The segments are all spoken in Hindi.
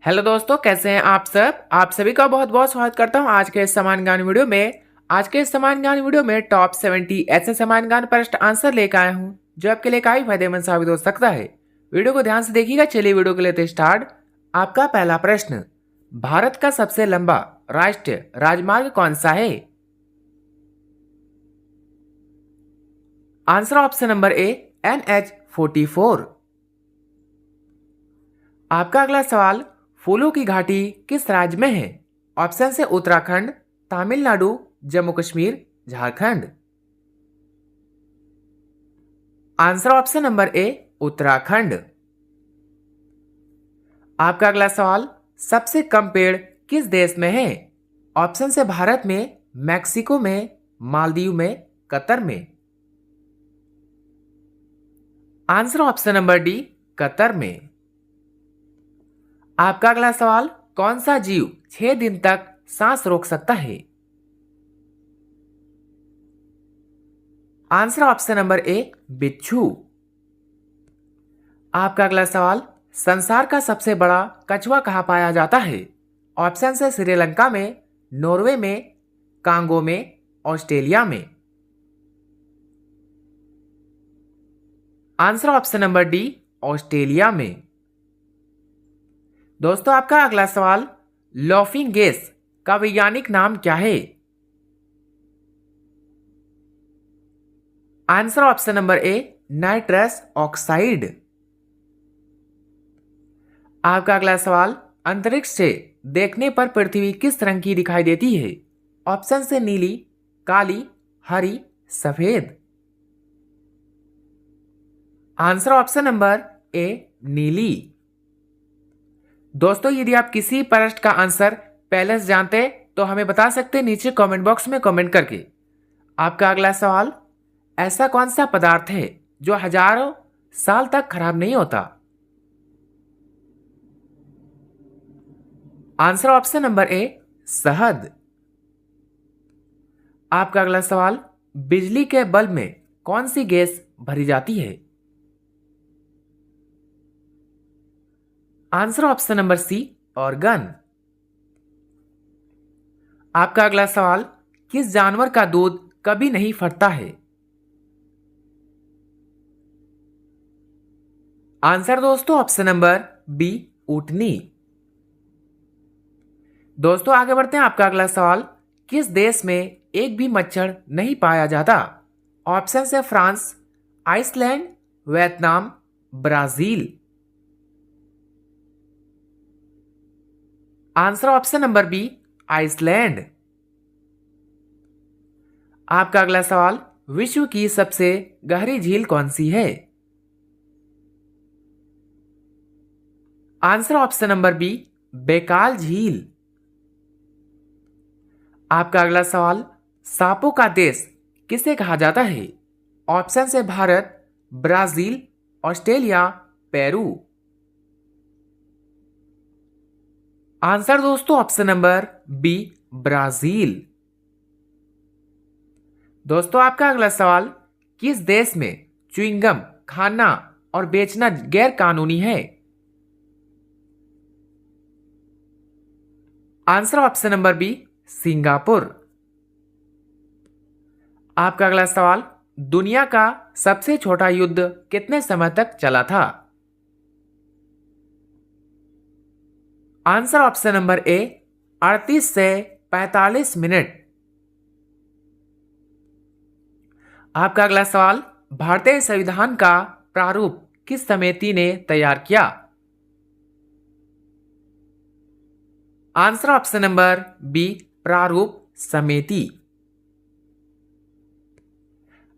हेलो दोस्तों, कैसे हैं आप सब। आप सभी का बहुत बहुत स्वागत करता हूं आज के इस समान ज्ञान वीडियो में। आज के इस समान ज्ञान वीडियो में टॉप 70 ऐसे समान ज्ञान प्रश्न आंसर लेकर आया हूं जो आपके लिए काफी फायदेमंद साबित हो सकता है। वीडियो को ध्यान से देखिएगा। चलिए वीडियो को लेते स्टार्ट। आपका पहला प्रश्न, भारत का सबसे लंबा राष्ट्रीय राजमार्ग कौन सा है। आंसर ऑप्शन नंबर ए, NH-44। आपका अगला सवाल, फूलों की घाटी किस राज्य में है। ऑप्शन से Uttarakhand, Tamil Nadu, Jammu Kashmir, Jharkhand. Answer option number ए, उत्तराखंड। आपका अगला सवाल, सबसे कम पेड़ किस देश में है। ऑप्शन से भारत में, मैक्सिको में, मालदीव में, कतर में। Answer option number D, Qatar में। आपका अगला सवाल, कौन सा जीव 6 दिन तक सांस रोक सकता है। आंसर ऑप्शन नंबर ए, बिच्छू। आपका अगला सवाल, संसार का सबसे बड़ा कछुआ कहाँ पाया जाता है। ऑप्शन से श्रीलंका में, नॉर्वे में, कांगो में, ऑस्ट्रेलिया में। Answer option number D, Australia में। दोस्तों आपका अगला सवाल, लॉफिंग गैस का वैज्ञानिक नाम क्या है। आंसर ऑप्शन नंबर ए, नाइट्रस ऑक्साइड। आपका अगला सवाल, अंतरिक्ष से देखने पर पृथ्वी किस रंग की दिखाई देती है। ऑप्शन से नीली, काली, हरी, सफेद। आंसर ऑप्शन नंबर ए, नीली। दोस्तों यदि आप किसी प्रश्न का आंसर पहले से जानते हैं तो हमें बता सकते हैं नीचे कमेंट बॉक्स में कमेंट करके। आपका अगला सवाल, ऐसा कौन सा पदार्थ है जो हजारों साल तक खराब नहीं होता। आंसर ऑप्शन नंबर ए, शहद। आपका अगला सवाल, बिजली के बल्ब में कौन सी गैस भरी जाती है। Answer option number C, organ. आपका अगला सवाल, किस जानवर का दूध कभी नहीं फटता है। आंसर दोस्तों ऑप्शन नंबर बी, ऊँटनी। दोस्तों आगे बढ़ते हैं। आपका अगला सवाल, किस देश में एक भी मच्छर नहीं पाया जाता। ऑप्शन से France, Iceland, Vietnam, Brazil. Answer option number B, Iceland. आपका अगला सवाल, विश्व की सबसे गहरी झील कौन सी है। Answer option number B, Baikal झील। आपका अगला सवाल, सांपों का देश किसे कहा जाता है। ऑप्शन से Bharat, Brazil, Australia, Peru. Answer दोस्तों ऑप्शन नंबर बी, ब्राजील। दोस्तों आपका अगला सवाल, किस देश में च्युइंगम खाना और बेचना गैर कानूनी है। Answer option number B, Singapore. आपका अगला सवाल, दुनिया का सबसे छोटा युद्ध कितने समय तक चला था। आंसर ऑप्शन नंबर ए, 38 से 45 मिनट। आपका अगला सवाल, भारतीय संविधान का प्रारूप किस समिति ने तैयार किया। आंसर ऑप्शन नंबर बी, प्रारूप समिति।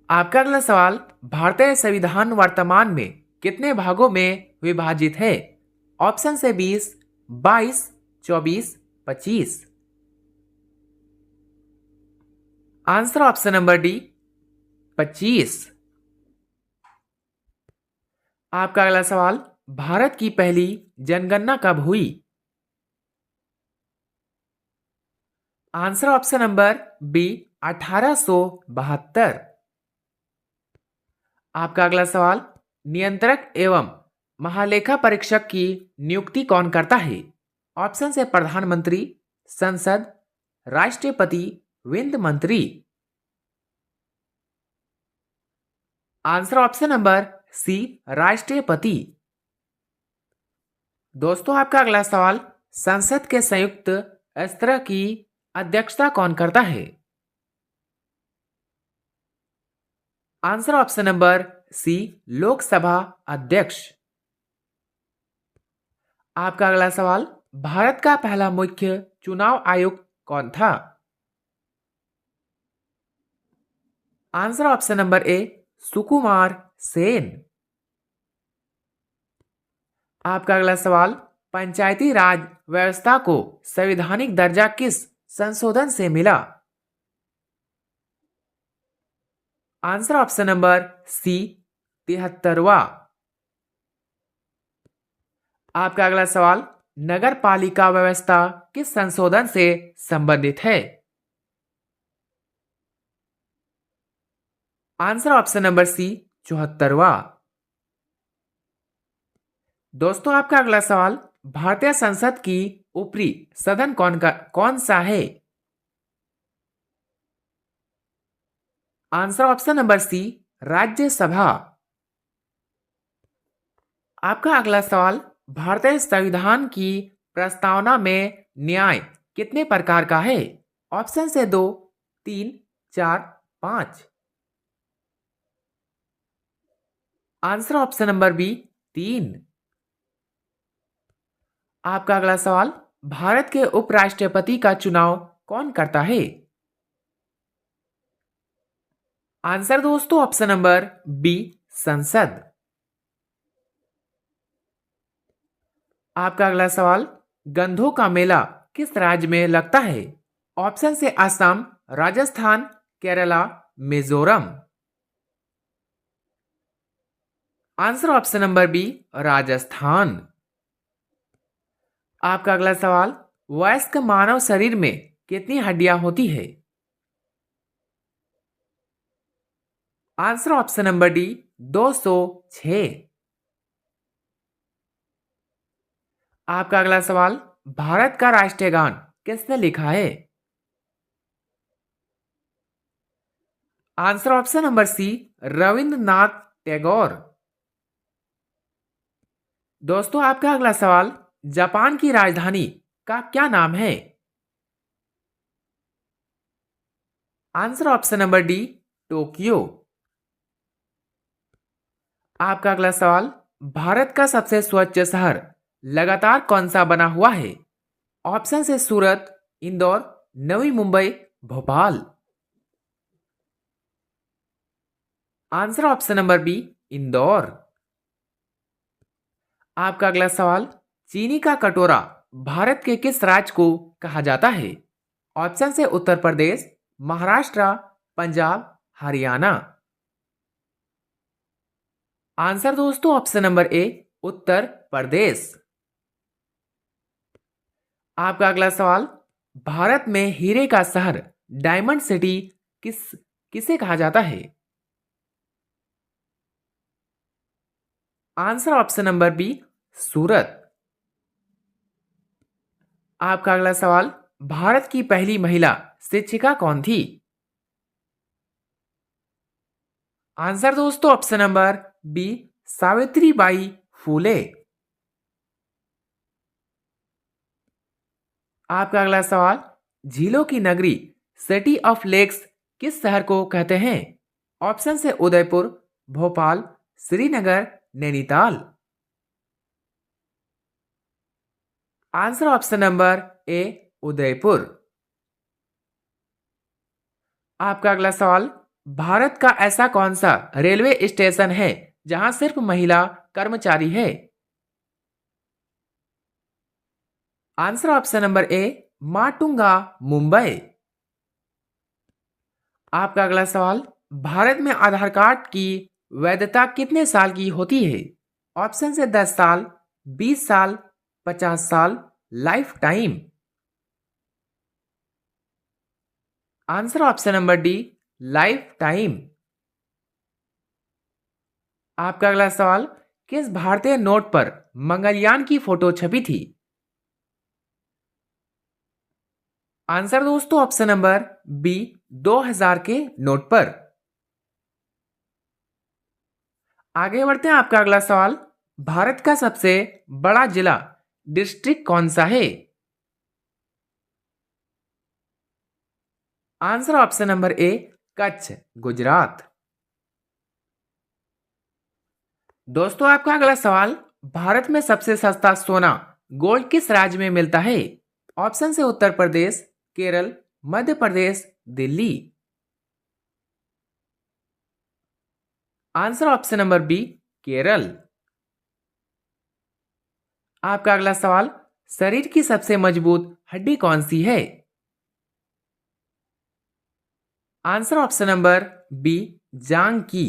आपका अगला सवाल, भारतीय संविधान वर्तमान में कितने भागों में विभाजित है। ऑप्शन से 20, 22, 24, 25। Answer option number D, 25। आपका अगला सवाल, भारत की पहली जनगणना कब हुई। Answer option number B, 1872। आपका अगला सवाल, नियंत्रक एवं महालेखा परीक्षक की नियुक्ति कौन करता है। ऑप्शन से प्रधानमंत्री, संसद, राष्ट्रपति, वित्त मंत्री। आंसर ऑप्शन नंबर सी, राष्ट्रपति। दोस्तों आपका अगला सवाल, संसद के संयुक्त सत्र की अध्यक्षता कौन करता है? Answer option number C, Lok Sabha अध्यक्ष। आपका अगला सवाल, भारत का पहला मुख्य चुनाव आयुक्त कौन था? आंसर ऑप्शन नंबर ए, सुकुमार सेन। आपका अगला सवाल, पंचायती राज व्यवस्था को संवैधानिक दर्जा किस संशोधन से मिला? आंसर ऑप्शन नंबर सी, 73वां। आपका अगला सवाल, नगर पालिका व्यवस्था किस संशोधन से संबंधित है? आंसर ऑप्शन नंबर सी, 74वां। दोस्तों आपका अगला सवाल, भारतीय संसद की ऊपरी सदन कौन सा है? Answer option number C, Rajya Sabha. आपका अगला सवाल, भारतीय संविधान की प्रस्तावना में न्याय कितने प्रकार का है? ऑप्शन से 2, 3, 4, 5। Answer option number B, 3। आपका अगला सवाल, भारत के उपराष्ट्रपति का चुनाव कौन करता है? आंसर दोस्तों ऑप्शन नंबर बी, संसद। आपका अगला सवाल, गंधों का मेला किस राज्य में लगता है? ऑप्शन से Assam, Rajasthan, Kerala, Mizoram. Answer option number B, Rajasthan. आपका अगला सवाल, वयस्क मानव शरीर में कितनी हड्डियां होती है? Answer option number D, 206। आपका अगला सवाल, भारत का राष्ट्रीय गान किसने लिखा है? Answer option number C, Rabindranath Tagore. दोस्तों आपका अगला सवाल, जापान की राजधानी का क्या नाम है? Answer option number D, Tokyo. आपका अगला सवाल, भारत का सबसे स्वच्छ शहर लगातार कौन सा बना हुआ है? ऑप्शन से Surat, Indore, Navi Mumbai, Bhopal. Answer option number B, Indore. आपका अगला सवाल, चीनी का कटोरा भारत के किस राज्य को कहा जाता है? ऑप्शन से उत्तर प्रदेश, महाराष्ट्र, पंजाब, हरियाणा। आंसर दोस्तों ऑप्शन नंबर ए, उत्तर प्रदेश। आपका अगला सवाल, भारत में हीरे का शहर डायमंड सिटी किसे कहा जाता है? आंसर ऑप्शन नंबर बी, सूरत। आपका अगला सवाल, भारत की पहली महिला शिक्षिका कौन थी? आंसर दोस्तों option number B, Savitribai Phule. आपका अगला सवाल, झीलों की नगरी सिटी ऑफ लेक्स किस शहर को कहते हैं? ऑप्शन से Udaipur, Bhopal, Srinagar, Nainital. Answer option number ए, उदयपुर। आपका अगला सवाल, भारत का ऐसा कौन सा रेलवे स्टेशन है जहां सिर्फ महिला कर्मचारी है? आंसर ऑप्शन नंबर ए, माटुंगा, मुंबई। आपका अगला सवाल, भारत में आधार कार्ड की वैधता कितने साल की होती है? ऑप्शन से 10 साल, 20 साल, 50 साल, life time. Answer option number D, life time. आपका अगला सवाल, किस भारतीय नोट पर मंगलयान की फोटो छपी थी? आंसर दोस्तों ऑप्शन नंबर बी 2000 के नोट पर। आगे बढ़ते हैं, आपका अगला सवाल, भारत का सबसे बड़ा जिला डिस्ट्रिक्ट कौन सा है? आंसर ऑप्शन नंबर ए कच्छ, गुजरात। दोस्तों आपका अगला सवाल, भारत में सबसे सस्ता सोना गोल्ड किस राज्य में मिलता है? ऑप्शन से Uttar Pradesh, Kerala, Madhya Pradesh, Delhi. Answer option number B Kerala. आपका अगला सवाल, शरीर की सबसे मजबूत हड्डी कौन सी है? आंसर ऑप्शन नंबर बी जांग की।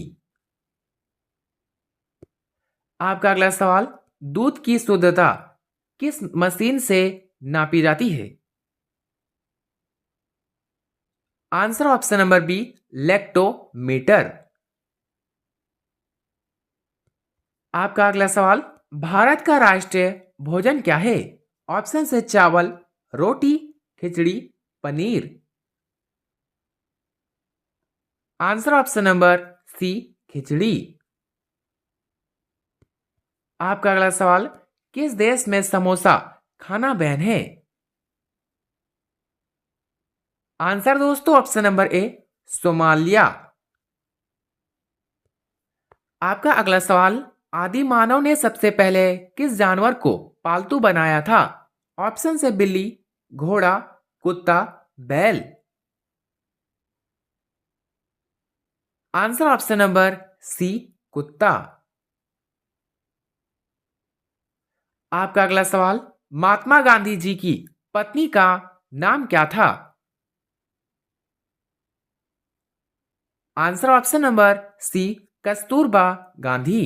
आपका अगला सवाल, दूध की शुद्धता किस मशीन से नापी जाती है? Answer option number B lactometer. आपका अगला सवाल, भारत का राष्ट्रीय भोजन क्या है? ऑप्शन से चावल, रोटी, khichdi, paneer. Answer option number C khichdi. आपका अगला सवाल, किस देश में समोसा खाना बैन है? आंसर दोस्तों ऑप्शन नंबर ए सोमालिया। आपका अगला सवाल, आदि मानव ने सबसे पहले किस जानवर को पालतू बनाया था? ऑप्शन से बिल्ली, घोड़ा, कुत्ता, बैल। आंसर ऑप्शन नंबर सी कुत्ता। आपका अगला सवाल, महात्मा गांधी जी की पत्नी का नाम क्या था? Answer option number C Kasturba Gandhi.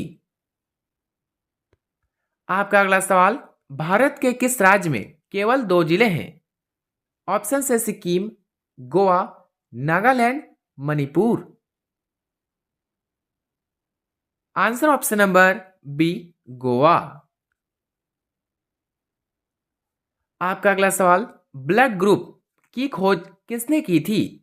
आपका अगला सवाल, भारत के किस राज्य में केवल 2 जिले हैं? ऑप्शन से Sikkim, Goa, Nagaland, Manipur. Answer option number B Goa. आपका अगला सवाल, ब्लड ग्रुप की खोज किसने की थी?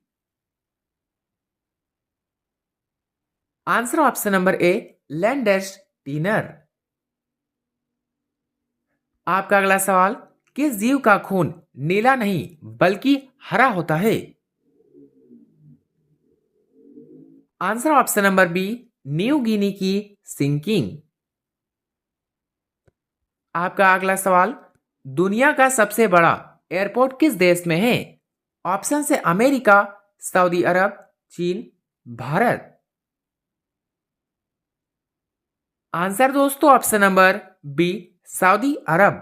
Answer option number A Landsteiner. आपका अगला सवाल, किस जीव का खून नीला नहीं बल्कि हरा होता है? Answer option number B New Guinea की सिंकिंग। आपका अगला सवाल, दुनिया का सबसे बड़ा एयरपोर्ट किस देश में है? ऑप्शन से अमेरिका, सऊदी अरब, चीन, भारत। आंसर दोस्तों ऑप्शन नंबर बी सऊदी अरब।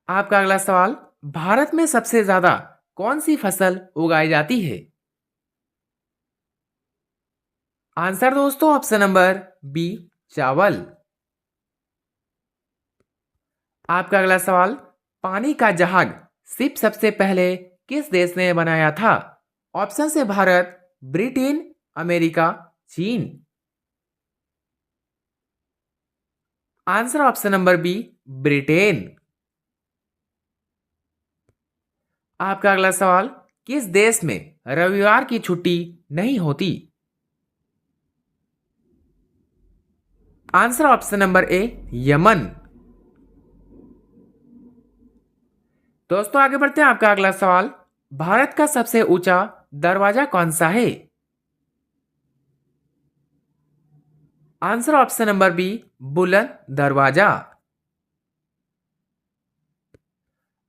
आपका अगला सवाल, भारत में सबसे ज्यादा कौन सी फसल उगाई जाती है? आंसर दोस्तों ऑप्शन नंबर बी चावल। आपका अगला सवाल, पानी का जहाज शिप सबसे पहले किस देश ने बनाया था? ऑप्शन से भारत, ब्रिटेन, अमेरिका, चीन। Answer option number B Britain. आपका अगला सवाल, किस देश में रविवार की छुट्टी नहीं होती? आंसर ऑप्शन नंबर ए यमन। दोस्तों आगे बढ़ते हैं, आपका अगला सवाल, भारत का सबसे ऊंचा दरवाजा कौन सा है? आंसर ऑप्शन नंबर बी बुलंद दरवाजा।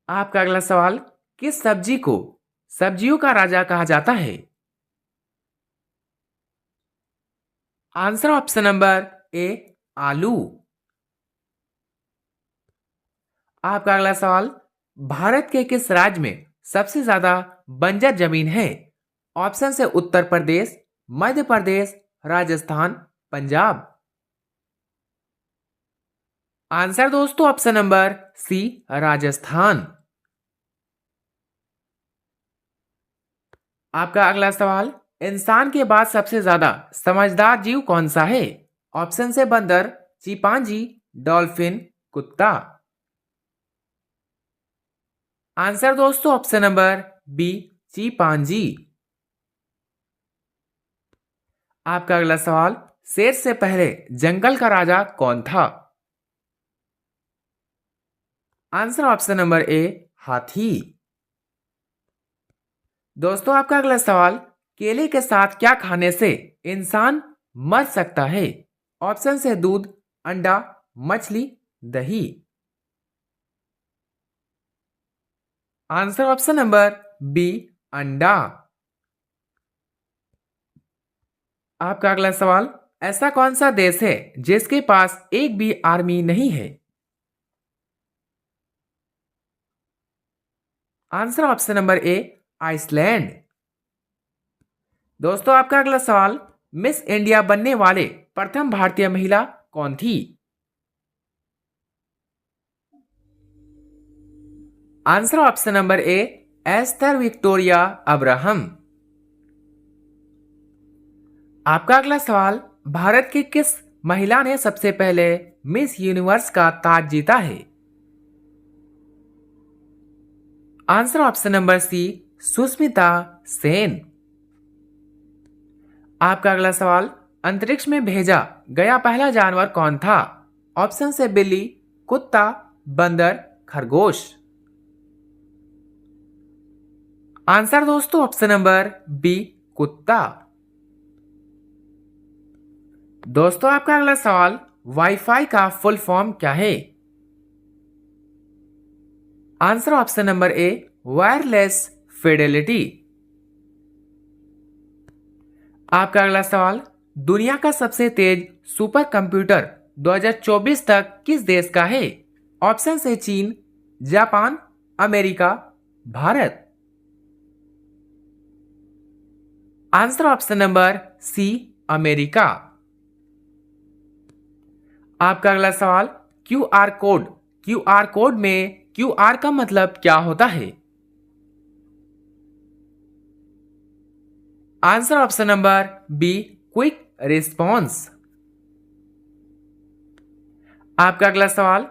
आपका अगला सवाल, किस सब्जी को सब्जियों का राजा कहा जाता है? आंसर ऑप्शन नंबर ए आलू। आपका अगला सवाल, भारत के किस राज्य में सबसे ज्यादा बंजर जमीन है? ऑप्शन से उत्तर प्रदेश, मध्य प्रदेश, राजस्थान, पंजाब। आंसर दोस्तों ऑप्शन नंबर सी राजस्थान। आपका अगला सवाल, इंसान के बाद सबसे ज्यादा समझदार जीव कौन सा है? ऑप्शन से बंदर, चिंपांजी, डॉल्फिन, कुत्ता। आंसर दोस्तों ऑप्शन नंबर बी, चीपांजी। आपका अगला सवाल, शेर से पहले जंगल का राजा कौन था? आंसर ऑप्शन नंबर ए, हाथी। दोस्तों आपका अगला सवाल, केले के साथ क्या खाने से इंसान मर सकता है? ऑप्शन से दूध, अंडा, मछली, दही। आंसर ऑप्शन नंबर बी, अंडा। आपका अगला सवाल, ऐसा कौन सा देश है जिसके पास एक भी आर्मी नहीं है? Answer option number A, Iceland. दोस्तों आपका अगला सवाल, मिस इंडिया बनने वाले प्रथम भारतीय महिला कौन थी? आंसर ऑप्शन नंबर ए, एस्थर विक्टोरिया अब्राहम। आपका अगला सवाल, भारत की किस महिला ने सबसे पहले मिस यूनिवर्स का ताज जीता है? Answer option number C, Sushmita Sen. आपका अगला सवाल, अंतरिक्ष में भेजा गया पहला जानवर कौन था? ऑप्शन से बिल्ली, कुत्ता, बंदर, खरगोश। आंसर दोस्तों ऑप्शन नंबर बी, कुत्ता। दोस्तों आपका अगला सवाल, वाईफाई का फुल फॉर्म क्या है? आंसर ऑप्शन नंबर ए, वायरलेस फिडेलिटी। आपका अगला सवाल, दुनिया का सबसे तेज सुपर कंप्यूटर 2024 तक किस देश का है? ऑप्शन से चीन, Japan, America, Bharat. Answer option number C, America. आपका अगला सवाल, क्यूआर कोड में क्यूआर का मतलब क्या होता है? Answer option number B, quick response. आपका अगला सवाल,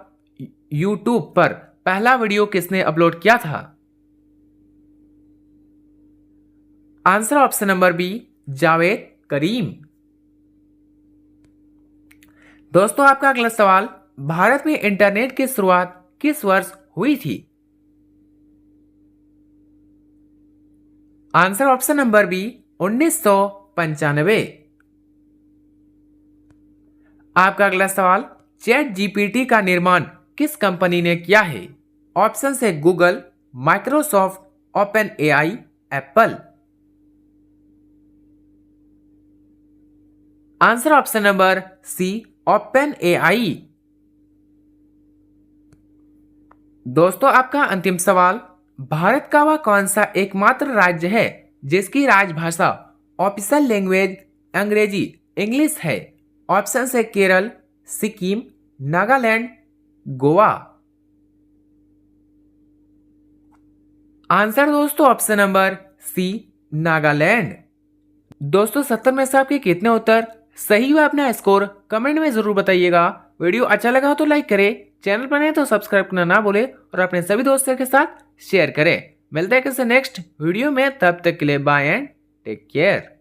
यूट्यूब पर पहला वीडियो किसने अपलोड किया था? Answer option number B, Jawed Karim. दोस्तों आपका अगला सवाल, भारत में इंटरनेट की शुरुआत किस वर्ष हुई थी? Answer option number B, 1995। आपका अगला सवाल, चैट जीपीटी का निर्माण किस कंपनी ने किया है? ऑप्शन से Google, Microsoft, open AI, Apple. Answer option number C, open AI. दोस्तों आपका अंतिम सवाल, भारत का वह कौन सा एकमात्र राज्य है जिसकी राजभाषा ऑफिशियल लैंग्वेज अंग्रेजी इंग्लिश है? ऑप्शन से केरल, सिक्किम, नागालैंड, गोवा। आंसर दोस्तों ऑप्शन नंबर सी, नागालैंड। दोस्तों 70 में से आपके कितने उत्तर सही हुआ? अपना स्कोर कमेंट में जरूर बताइएगा। वीडियो अच्छा लगा हो तो लाइक करें, चैनल पर नए तो सब्सक्राइब करना ना भूले और अपने सभी दोस्तों के साथ शेयर करें। मिलते हैं किसी नेक्स्ट वीडियो में, तब तक के लिए बाय एंड टेक केयर।